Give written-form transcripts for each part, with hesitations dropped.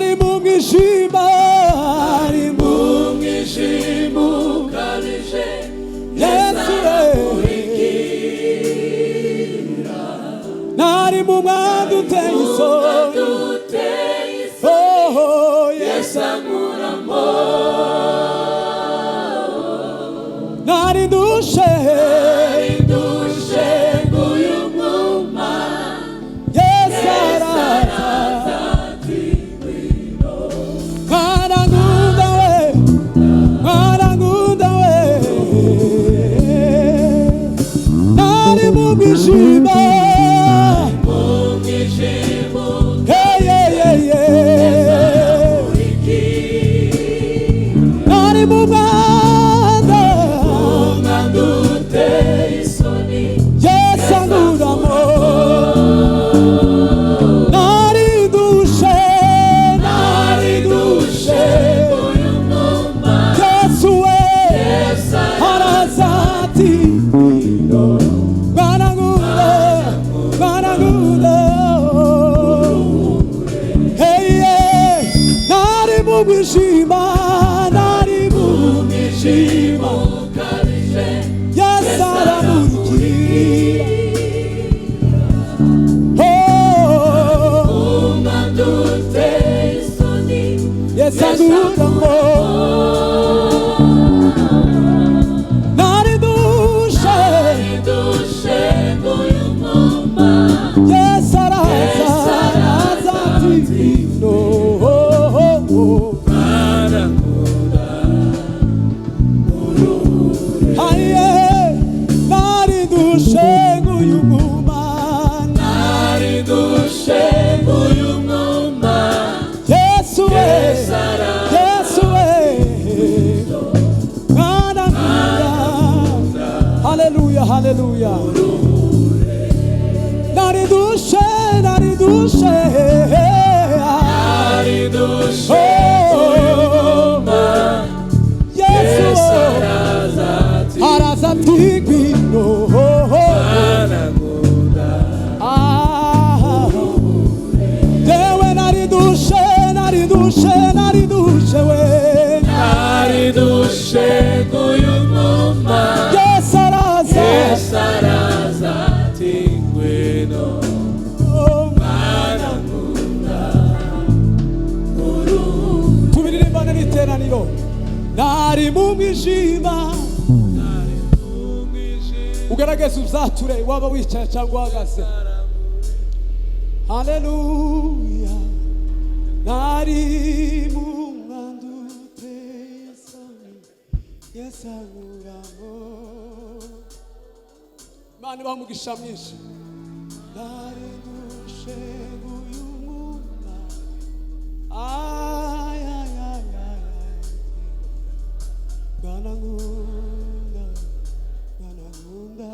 nari mu mwijima, nari mu mwijima ukabije, Yesu nari mu mwanda uteye isoni, oh Yesu ankuramo. nari ndushe nguyu mwuma, Yesu araza mwana nkunda we, mwana nkunda we, nari mu mwijima, nari mu mwanda uteye isoni, Yesu ankuramo, nari ndushe nguyu mwuma, Yesu we araza ati mwana nkunda, mwana nkunda, nari mu mwijima, nari mu mwijima, ukabije, Yesu aramurikira, umwanda uteye isoni, Yesu ankuramo, nari ndushe nguyu mwuma, Yesu araza ati no, aye nari ndushe nguyu mwuma, nguyu mwuma, Yesu we, Yesu we, mwana nkunda, haleluya, haleluya, nari ndushe, nari ndushe, Yesu araza ati ngwino, jewe nari ndushe, nari ndushe, nari ndushe we, nguyu mwuma, Yesu araza ati ngwino, mwana nkunda, tubiririmbane n'iteraniro, nari mu mwijima, ugerageze uzature waba wicaye cyangwa uhagaze, haleluya, nari mu mwanda uteye isoni, Yesu ankuramo, Imana ibaha umugisha mwinshi, nari ndushe nguyu mwuma, ay ay ay ay, mwana nkunda, mwana nkunda,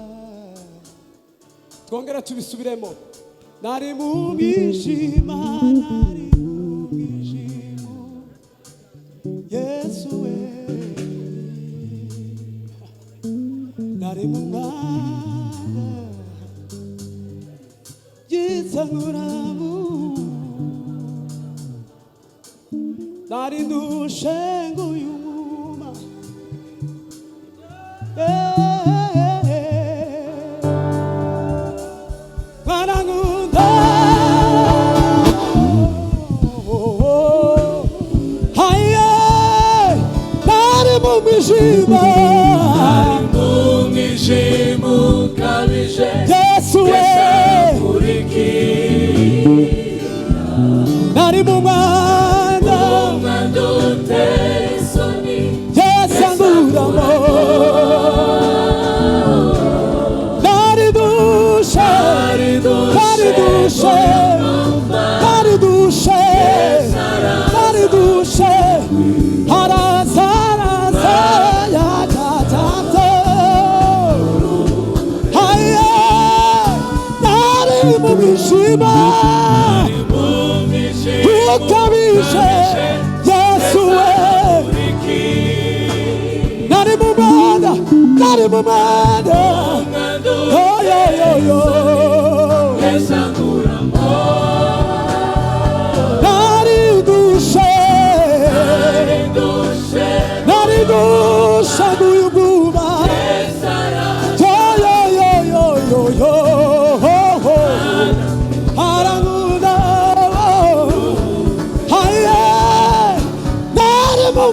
twongere tubisubiremo, nari mu mwijima, nari mu mwijima, Yesu we, nari mu mwanda, Yesu ankuramo, nari ndushe nguyu mwuma, mwana nkunda, haye nari mu mwijima, ukabije, Yesu we nari mu mwanda, uteye isoni, Yesu ankuramo, nari ndushe, nari ndushe, nari ndushe, nari ndushe, araza araza yatatata, haye nari mu mwijima ukabije, Yesu we nari mu mwanda, nari mu mwanda, oh yo yo yo, nari ndushe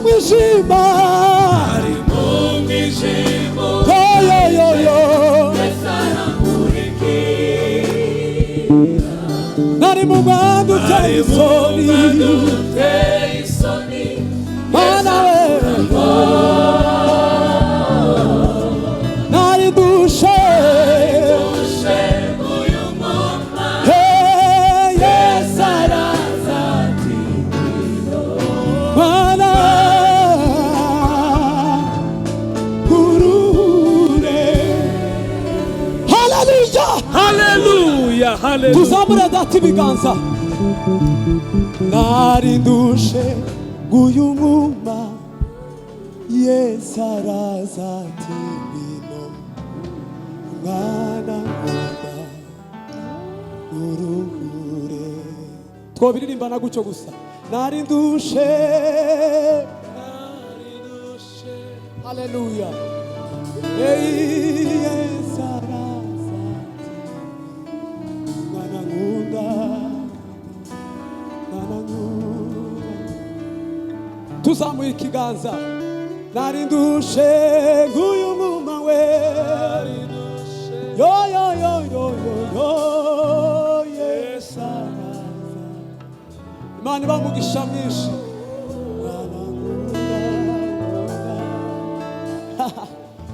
mwijima ari mu mwijima yoyoyoyo nari mu mwanda uteye isoni mana we nari dushe Yesu araza mana urure haleluya haleluya tuzamure data ibiganza nari dushe nguyu mwuma Yesu araza ati ngwino mwana nkunda uruhure twobiririmbana gutyo gusa nari ndushe haleluya Yesu araza ati mwana nkunda tuzamuye ikiganza nari ndushe nguyu mwuma we yo yo yo yo yo yo Yesu araza Imana ibamugisha mwinshi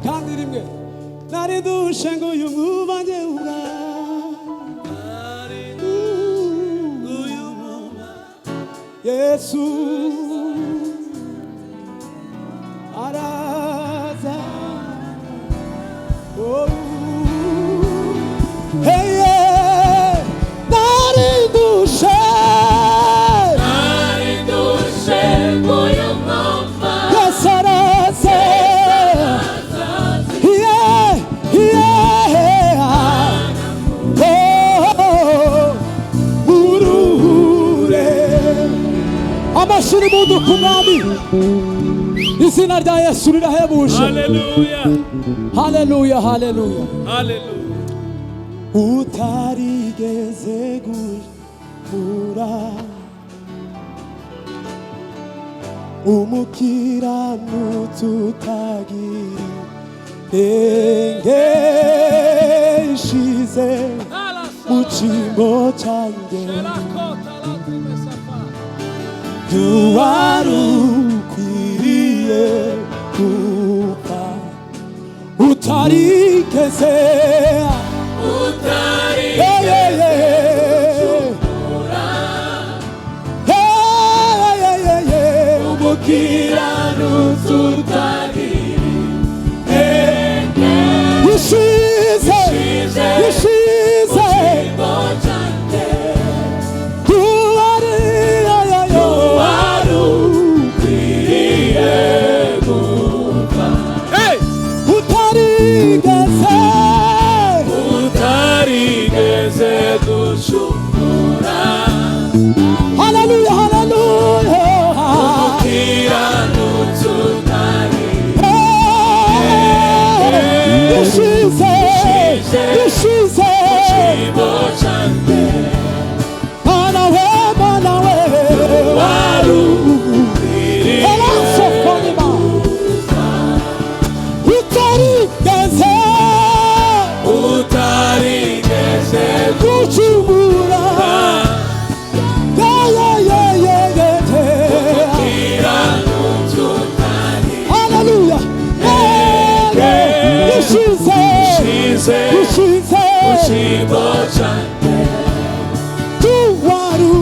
kandi rimwe nari ndushe nguyu mwuma njyewe Yesu araza oh hey yeah nari dushe nguyu mwuma Yesu araza yeah yeah oh uruhure amashuri mundu kumwami izina rya Yesu rirahebuje haleluya haleluya haleluya haleluya utarigeze guhura umukiranutsi utagira inenge ishize mu cyimbo cyanjye wari ukwiriye gupfa utarigeze umukiranutsi utagira ishize utarigeze gucumura haleluya haleluya umukiranutsi utagira ishize ikibo cyanjye mana we wari ukwiriye utarigeze gucumura umukiranutsi utagira haleluya ishize ikibo cyanjye tuwaru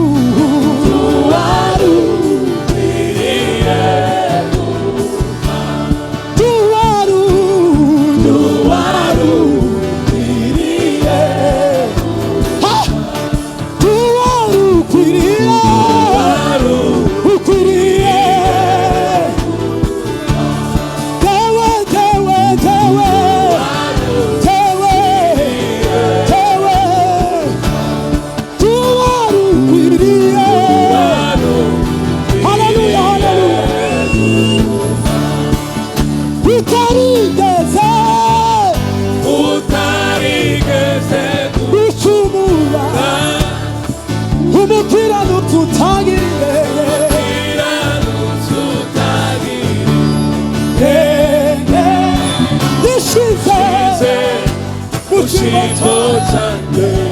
ukwiriye umukiranutsi utagira change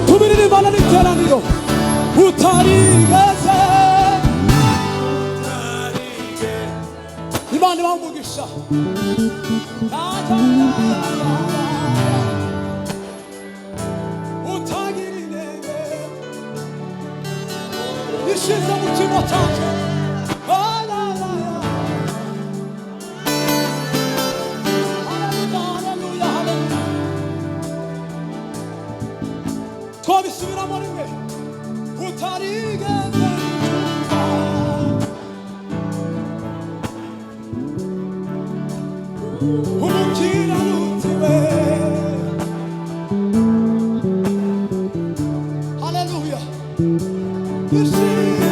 tumirire Imana n'iteraniro utarigeze Imana ibamugisha utagira intege ishize mu kigo cyacu twabisubiramo rimwe utarigeze umukiranutsi we haleluya ishimwe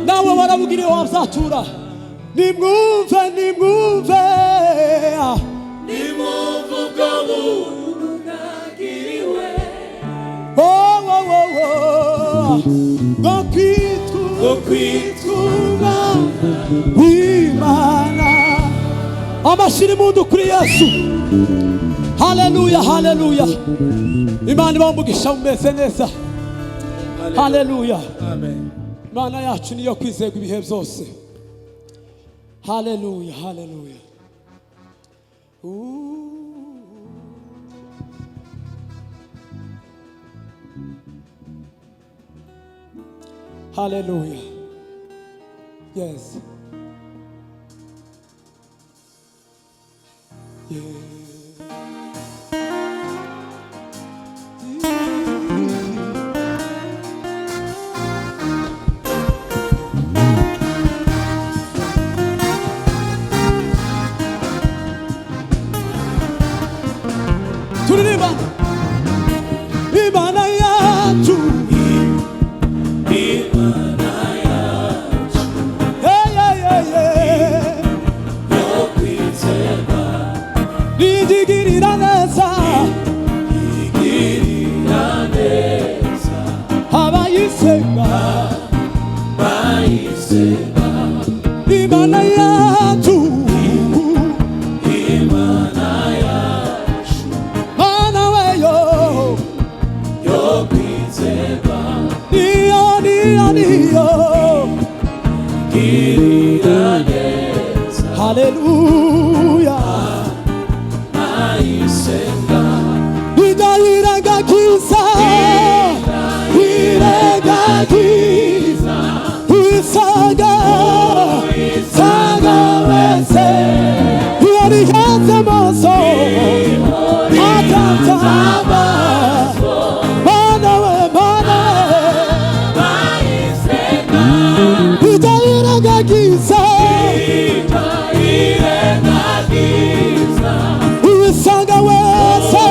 nawe warabugiriye wabyatura nimwumve nimwumve ubwo buntu nagiriwe bwo kwitwa Imana amashiri mundu kuri Yesu haleluya haleluya Imana ibamugisha umeze neza haleluya amen Imana yacu niyo kwizerwa ibihe byose haleluya haleluya haleluya yes yeah. Turirimba Imana yacu yo kwizerwa nigirira neza abayisenga Imana yacu Mana weyo yo kwizerwa niyo girira neza haleluya ayisenga idayirengagiza isaga wese yarihanze amaso atatama Mana we idayirengagiza isaga wese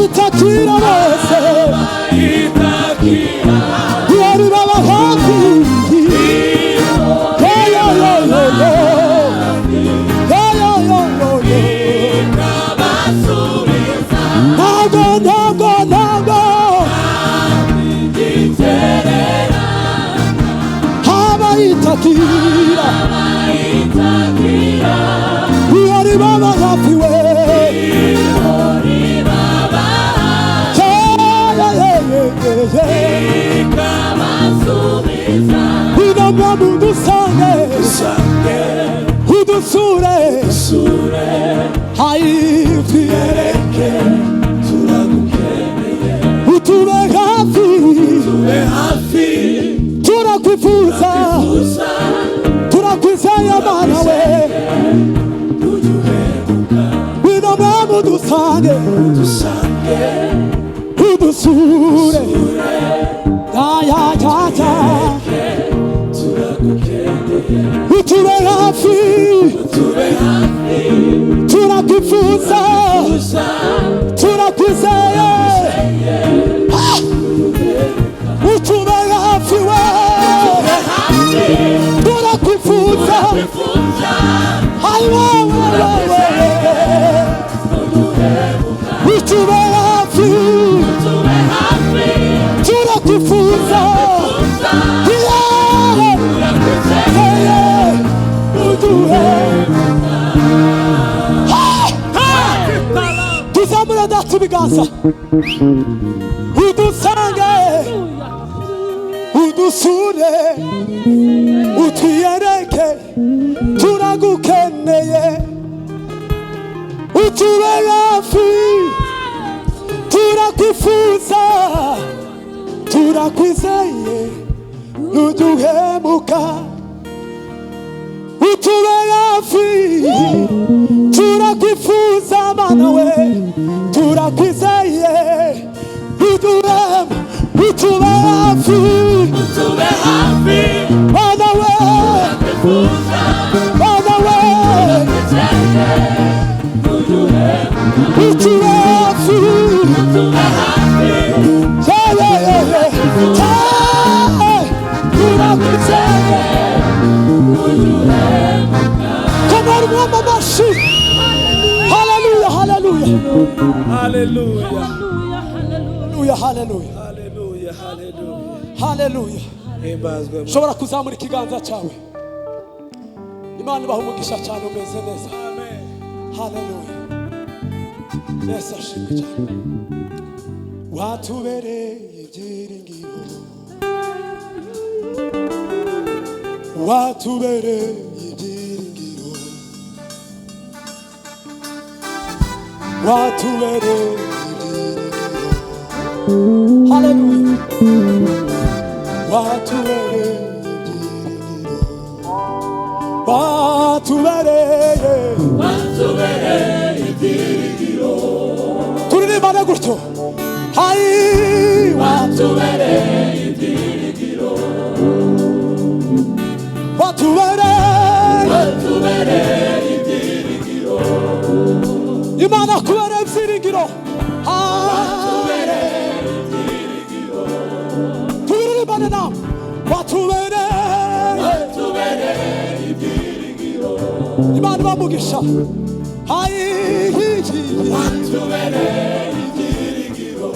abayitakira bose yari baba hafi ntago abayitakira yari baba hafi we inama mudusange udusure hayitwiyereke utube hafi turakwifuza turakwizeye mana we inama mudusange udusure utube hafi turakwifuza turakwizeye utube hafi we turakwifuza utube hafi turakwifuza tuzamura data ibiganza udusange udusure utwiyereke turagukeneye utube hafi turakwifuza turakwizeye ntuduhemuka utube hafi turakwifuza mana we turakwizeye utube hafi mana we utube hafi Hallelujah, hallelujah. Hallelujah. Hallelujah, hallelujah. Hallelujah. Shobora kuzamura ikiganza cyawe. Imana ibaha umugisha cyane umeze neza. Amen. Hallelujah. Yesu ashimwe cyane. Watubereye ibyiringiro. Watubereye ibyiringiro. Watubereye ibyiringiro. Hallelujah. Watubereye ibyiringiro. Watubereye ibyiringiro. Turirimbane gutyo. Hai watubereye ibyiringiro. Watubereye ibyiringiro. Imana kubereye ibyiringiro. Watubereye ibyiringiro. Turirimbane nawe. Watubereye ibyiringiro. Imana bamugisha. Hai watubereye ibyiringiro.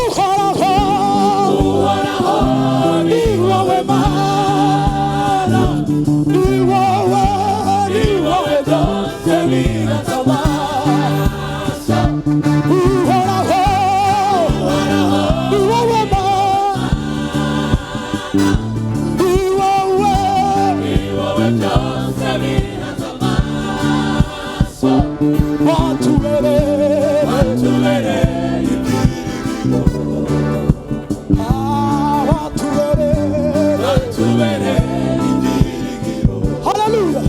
Uhoraho ni wowe Mana, ni wowe byose biratabasha. Uhoraho ni wowe Mana, ni wowe byose biratabasha. Watubereye Hallelujah.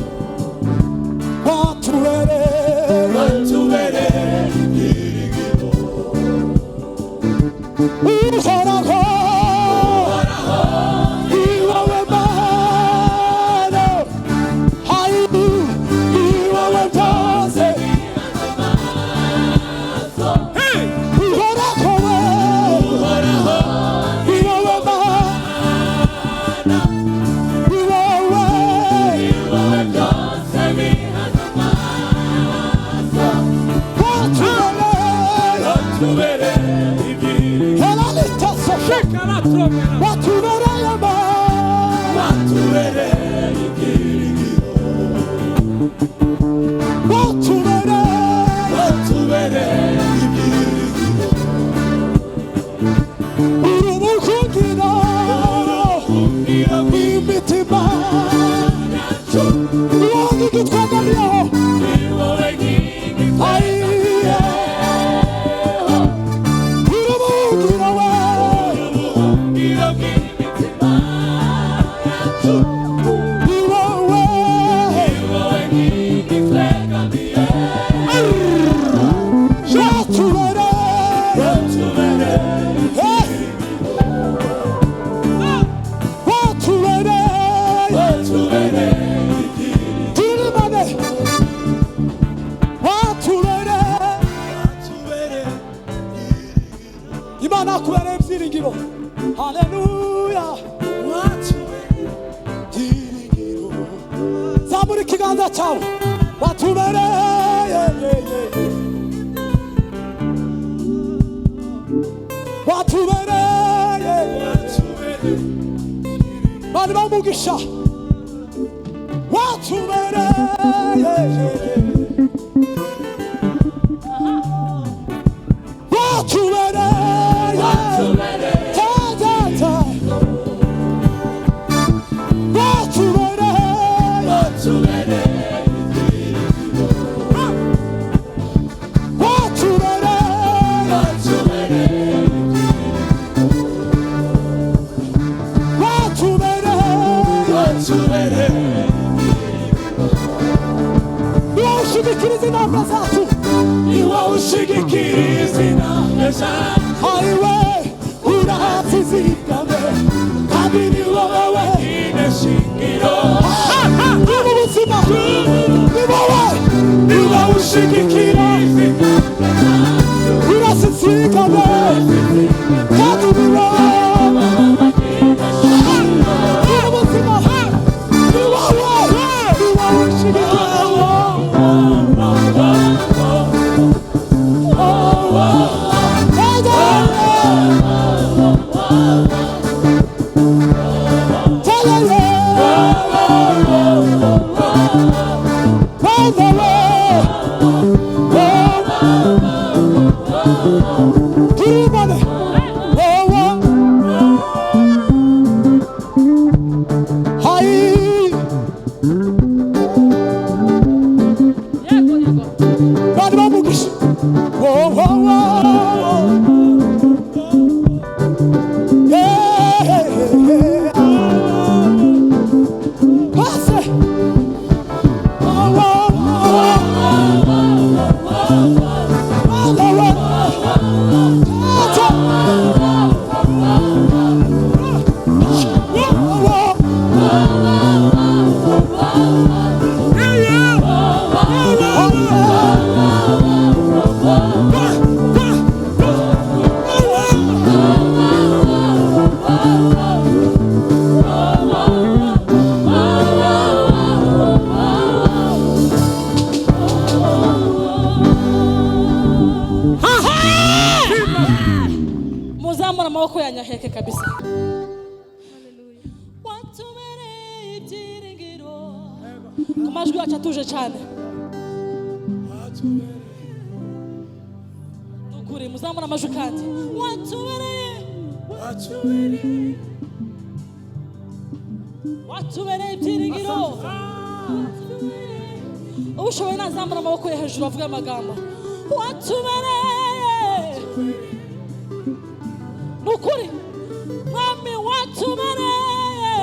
Imana kubera ibyiringiro. Haleluya. Zamura ikiganza cyawe. Watubereye. Watubereye. Bari bamugisha. Watubereye. Amaboko yanyaheke kabisa. Watubereye ibyiringiro. Amajwi yacu atuje cyane. Nukuri muzamura amajwi kandi. Watubereye ibyiringiro. Ubushoboye nazamura amaboko ye hejuru avuga amagambo. Watubereye. Nukuri mwami watubereye.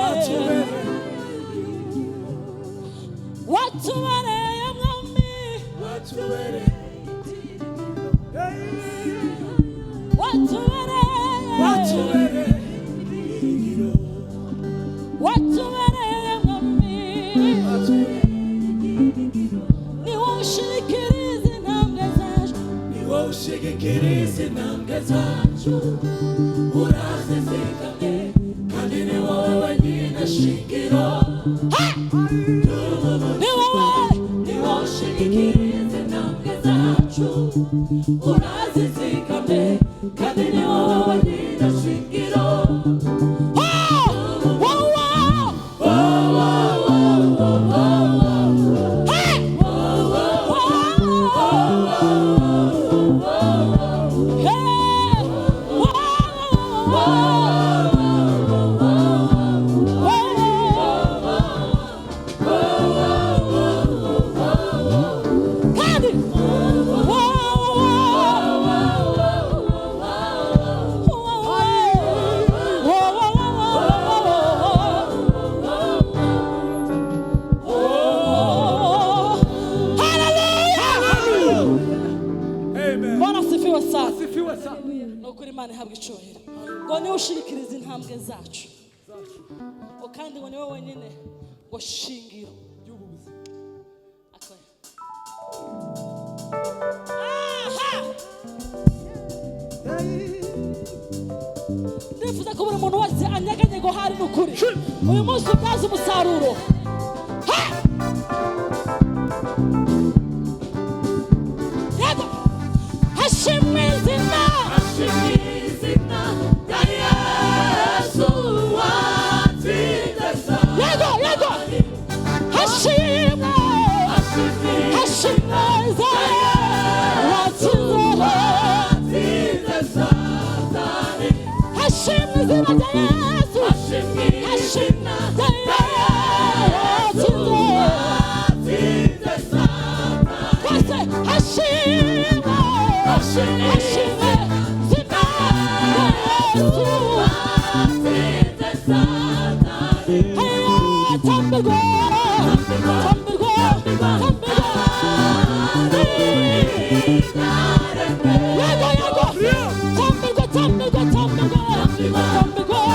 Watubereye mwami. Watubereye. Watubereye mwami. Niwoshigikirize intambwe zacu. Urazizigame kandi ni wowe wenyine shingiro. Ni wowe ushigikiriza intambwe zacu. urazizigamye kandi ni wowe wenyine shingiro. ngo niwe ushirikiriza intambwe zacu kandi ngo niwe wenyine ngo shingiro ry'ubuzima. Ndifuza ko buri muntu wese anyeganye ngo hari n'ukuri uyu munsi ubyaza umusaruro. Hashimwe izina, hashimwe izina rya Yesu watsinze Satani. Yego yego, hashimwe hashimwe izina watsinze Satani. Hashimwe izina rya Yesu, hashimwe izina rya Yesu watsinze Satani. Hashimwe hashimwe izina rya Yesu watsinze Satani. Tambirwa tambirwa tambirwa, yego yego, tambirwa tambirwa tambirwa tambirwa,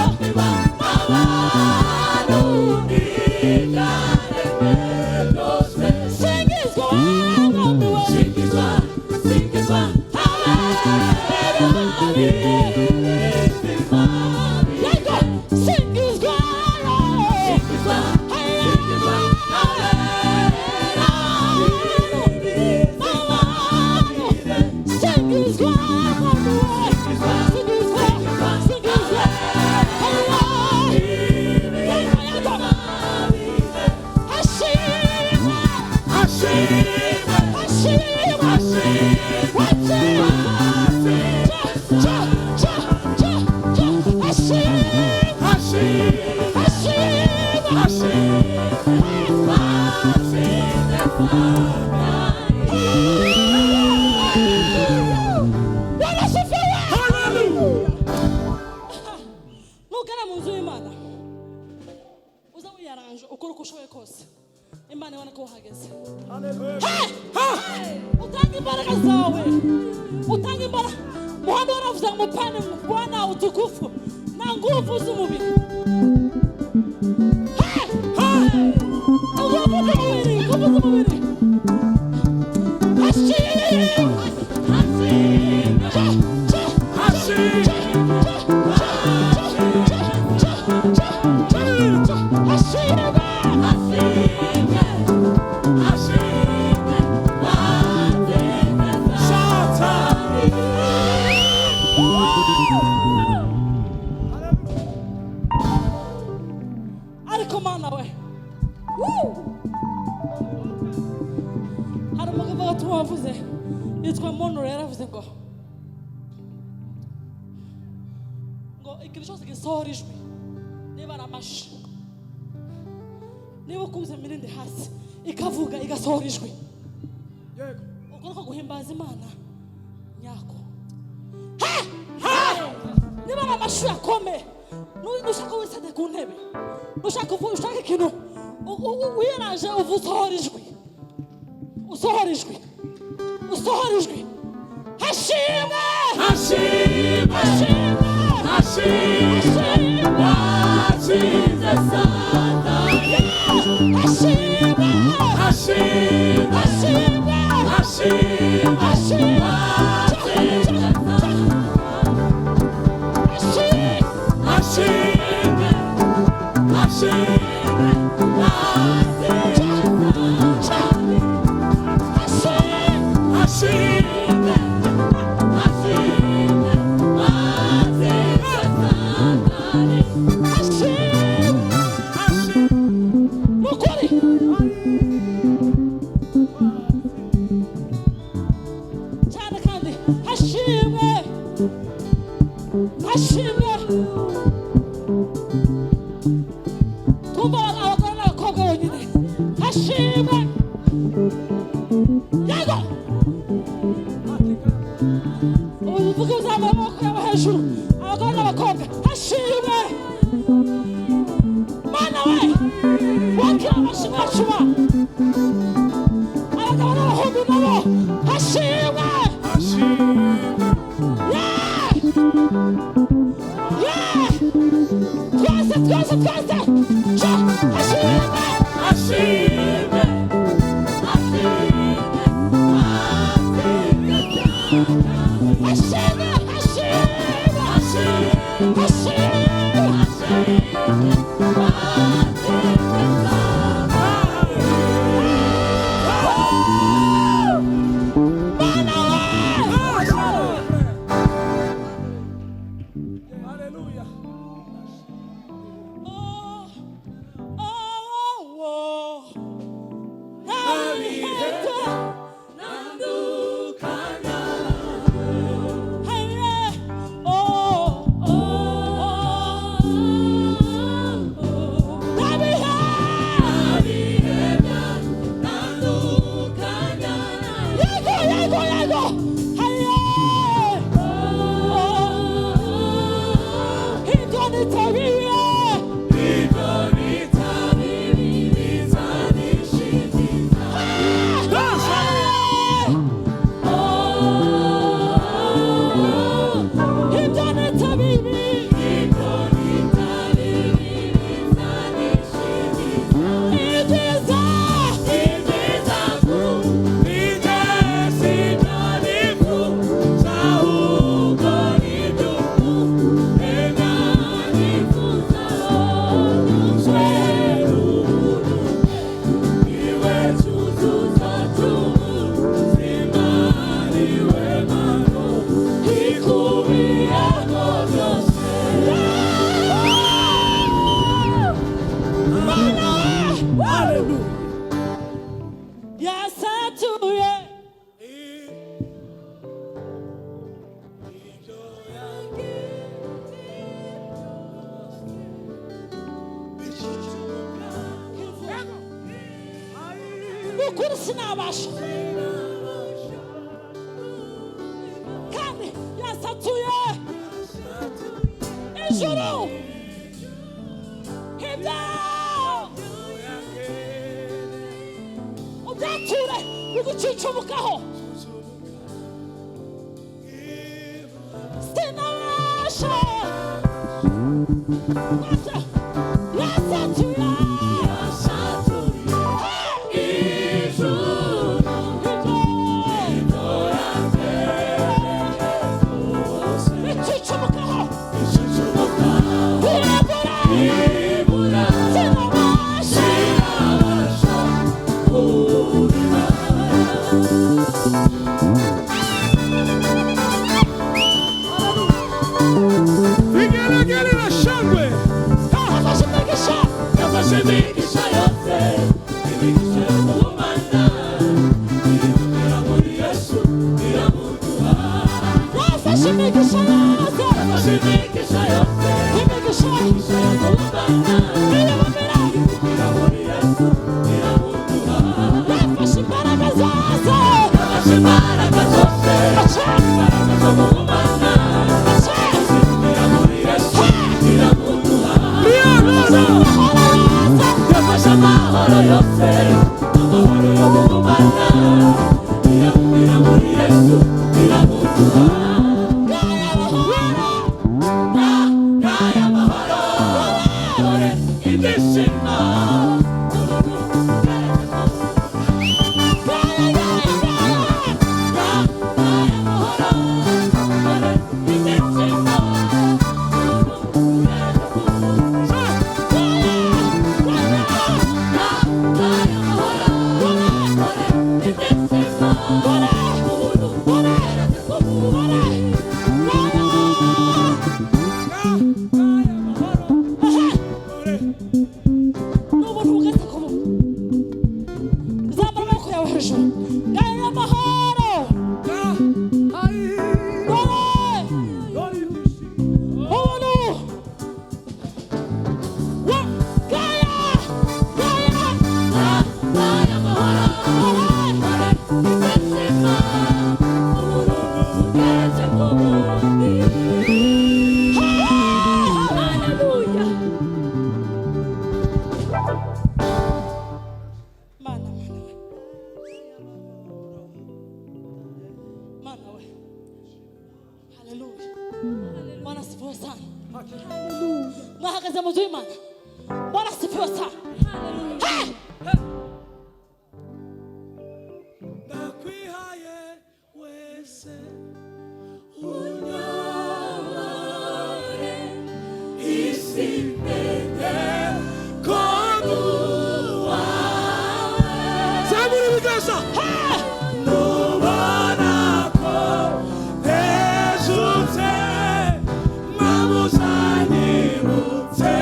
singizwa mwami we, Singizwa yego singizwa nugana mu nzu y'Imana uza wiyaranje ukora uko ushoboye kose, Imana ibona ko uhageze. Utanga imbaraga zawe, utanga imbaraga. Muhanda waravuze ngo mpane Bwana utukufu na nguvu z'umubiri. Nguvu z'umubiri. Ariko Mana we, hari umugabo watumwe wavuze yitwa Monroe, yaravuze ngo ikintu cyose gisohora ijwi niba ari amashi, niba ukubuze mirindi hasi ikavuga igasohora ijwi, ukora ko guhimbaza Imana nyako. Niba ari amashi yakomeye, nushaka wisade ku ntebe, ushaka ikintu wiyaraje uva usohora ijwi, usohora ijwi, usohora ijwi. Hashimwe hashimwe hashimwe watsinze Satani. Hashimwe hashimwe hashimwe hashimwe hashimwe watsinze Satani. hashimwe hashimwe watsinze Satani. hashimwe hashimwe hashimwe twumva abagore n'abakobwa bonyine hashimwe yego uvuge uzamuye amaboko yawe hejuru abagore n'abakobwa hashimwe mana we wakira amashimwe yacu ba abagabo n'abahungu nabo hashimwe twese twese twese hashimwe hashimwe ukuri sinabasha kandi yasatuye ijuru ibyo ubyature bigucicumukaho sinabasha yasatuye Haleluya. Mana we. Mana we. Haleluya. Bwana asifiwe sana. Mwahagaze mu nzu y'Imana. Bwana asifiwe sana. Hey! Ndakwihaye wese unyobore isi ndende koduwa zamura ibiganza nubona ko ntezutse mwamuzanyibutse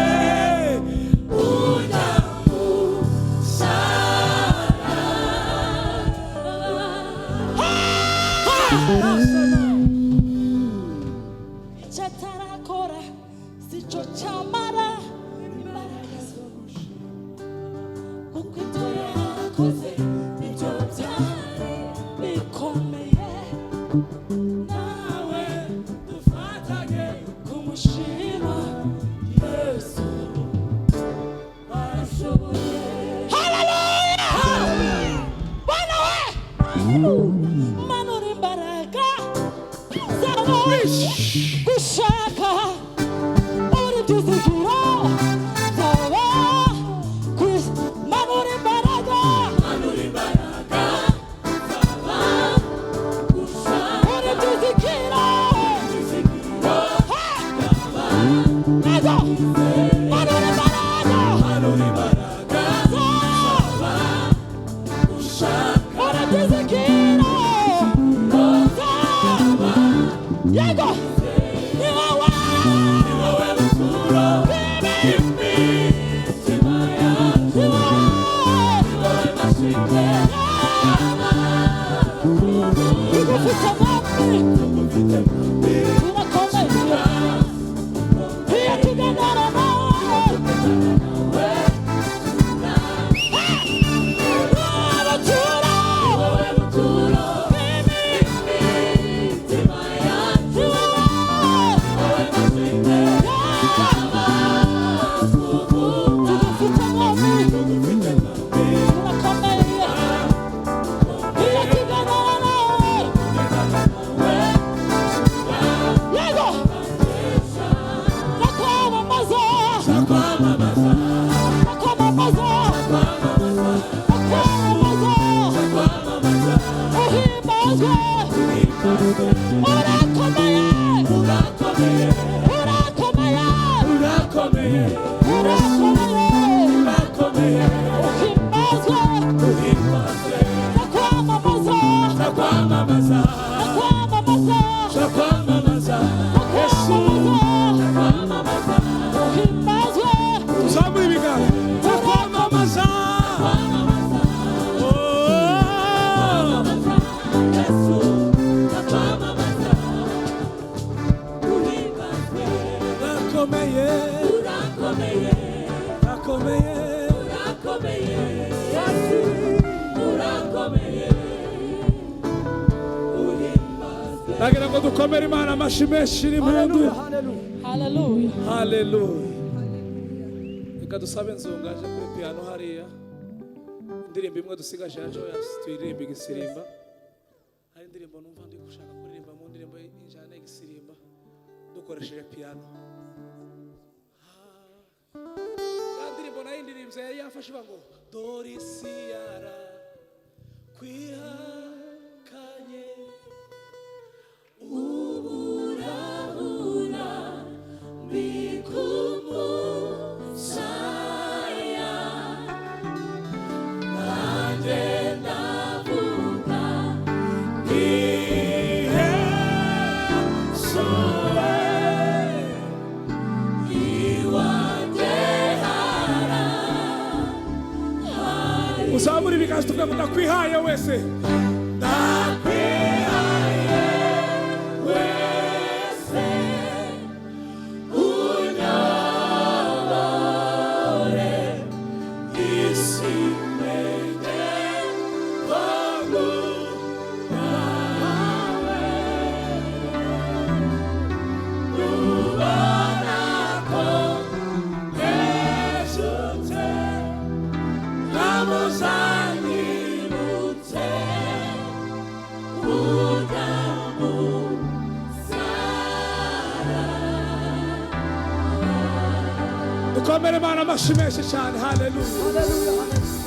ujya Icyo atarakora sico cyamara imbaraga zo kuko ibyo yakoze nibyo byari bikomeye nawe dufatanye kumushima Yesu arashoboye. Haleluya! Bwana we! Manura imbaraga zawe gushaka uri byizigiro zawe manura imbaraga uri byizigiro Ego! Manura imbaraga uri byizigiro Yego! Ni wowe buturo bw'imitima yacu. Ni wowe mashimwe tugufite mwami turakomeye iyo tuganira nawe wowe buturo bw'imitima yacu. Tugufite mwami turakomeye iyo tuganira nawe. Yego! Ndakwamamaza ndakwamamaza uhimbazwe urakomeye uhimbazwe ndakwamamaza uhimbazwe zamura ibiganza ndakwamamaza ndagira ngo dukomere Imana amashyi menshi n'impundu. Haleluya. Haleluya. Reka dusabe Nzunga aje kuri piano hariya. Indirimbo imwe dusigaje ya Joyous tuyiririmba igisirimba. Hari indirimbo numva ndi gushaka kuririmba mu ndirimbo y'injyana y'igisirimba dukoresheje piano. Ya ndirimbo nayo indirimbo yari yafashe ngo Dorisi yara kwihakanye uzamura ibiganza tuvuga ngo ndakwihaye wese Mukomere Imana amashyi menshi cyane. Haleluya. Hallelujah.